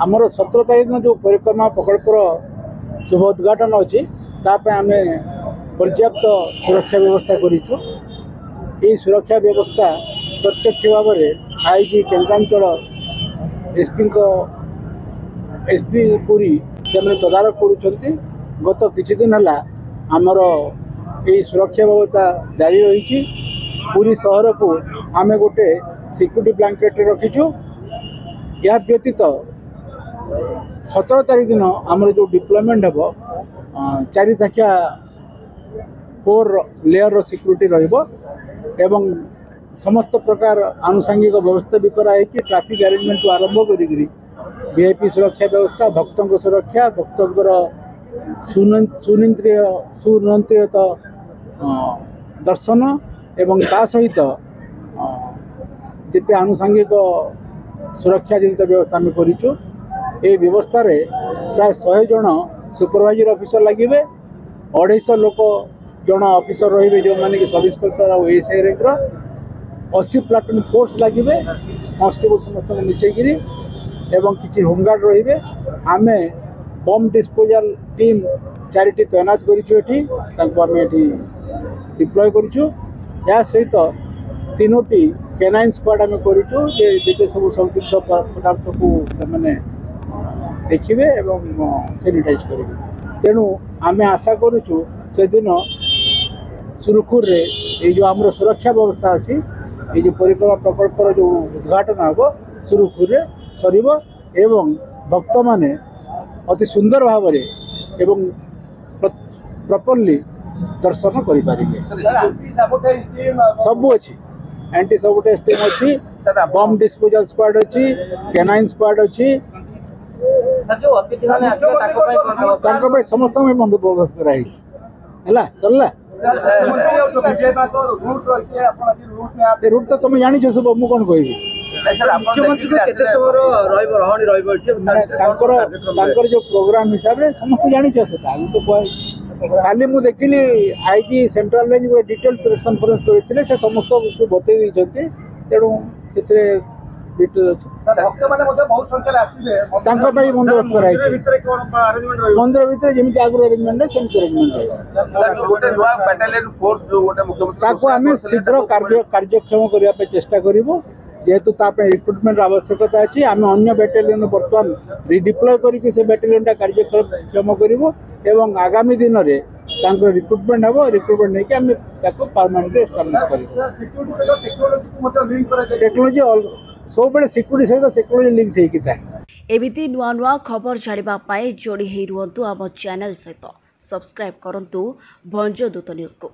आमर 17 तारीख में जो परिक्रमा प्रकल्पर शुभ उद्घाटन अच्छी आम पर्याप्त सुरक्षा व्यवस्था करूँ। ये सुरक्षा व्यवस्था प्रत्यक्ष भाव में आईजी केन्द्रांचल एसपी पुरी से तदारख करुँच। गत किछि दिन है आमर ये सुरक्षा व्यवस्था जारी रही। पुरी सहर को आम गोटे सिक्यूरिटी ब्लैंकेट रखीचु। या व्यतीत 17 तारीख दिन आमर जो डिप्लॉयमेंट हे चारि थाकिया 4 लेयर सिक्यूरिटी एवं समस्त प्रकार आनुषंगिक व्यवस्था भी कराई। ट्रैफिक अरेंजमेंट आरंभ करी वीआईपी सुरक्षा व्यवस्था, भक्तों सुरक्षा, भक्तों सुनियंत्रित दर्शन एवं ता सहित जिते आनुषंगिक सुरक्षा जनित व्यवस्था आम करूँ। ये व्यवस्था रे प्राय 100 जन सुपरवाइजर ऑफिसर लगे, 250 लोक जन ऑफिसर रे जो माने कि सब इंस्पेक्टर और एएसआई रैंक 80 प्लाटून फोर्स लगे, कॉन्स्टेबल समस्त मिसेकिरी एवं किसी होमगार्ड रे। आम बम डिस्पोजल टीम 4टी तैनात करें डिप्लॉय करूँ। या सहित 3टी केनाइन स्क्वाड आम करूँ जे सब पदार्थ को मैंने देखिए एवं सैनिटाइज करेंगे। तेणु आम आशा करूँ से दिन सुरखुर रे ये जो आम सुरक्षा व्यवस्था अच्छी, ये जो परिक्रमा प्रकल्पर जो उद्घाटन हम सुरखुर सर एवं भक्त माने अति सुंदर भाव एवं प्रॉपर्ली दर्शन करें। सब अच्छी एंटी सबुटेज टीम अच्छी, बम डिस्पोजल स्क्वाड अच्छी, केनाइन स्क्वाड अच्छी। समस्त बंदोबस्त कराई चलला। रूट तो तुम जानी सब मु कौन कह जो प्रोग्राम हिसाब से समस्त जानी तो खाली मुझे देखिली आईजी सेंट्रल रेंज गोटे डिटेल प्रेस कॉन्फ्रेंस करते समस्त बतई देते। तेणु से डिटेल अच्छी बंदोबस्त कराई मंदिर भितर जमी आगुरी अरेंजमेंट आम शीघ्र कार्यक्षम करने चेष्टा करूँ। जेहेतु रिक्रुटमेंट आवश्यकता अच्छी, आम अन्य बैटालियन बर्तमान रिडिप्लॉय करके बैटालियन कार्यक्षम करूँ एवं आगामी दिन में रिक्रुटमेंट हम रिक्रुटमेंट नहीं आम परमानेंट एस्टाब्लिश कर टेक्नोलोजी सब सिक्यूरिटी सहित टेक्नोलोजी लिंक होगी था। एमिति नुआ नुआ खबर जानिबा जोड़ी हे रुहंतु आम चैनल सहित सब्सक्राइब करंतु भंजदूत न्यूज़ को।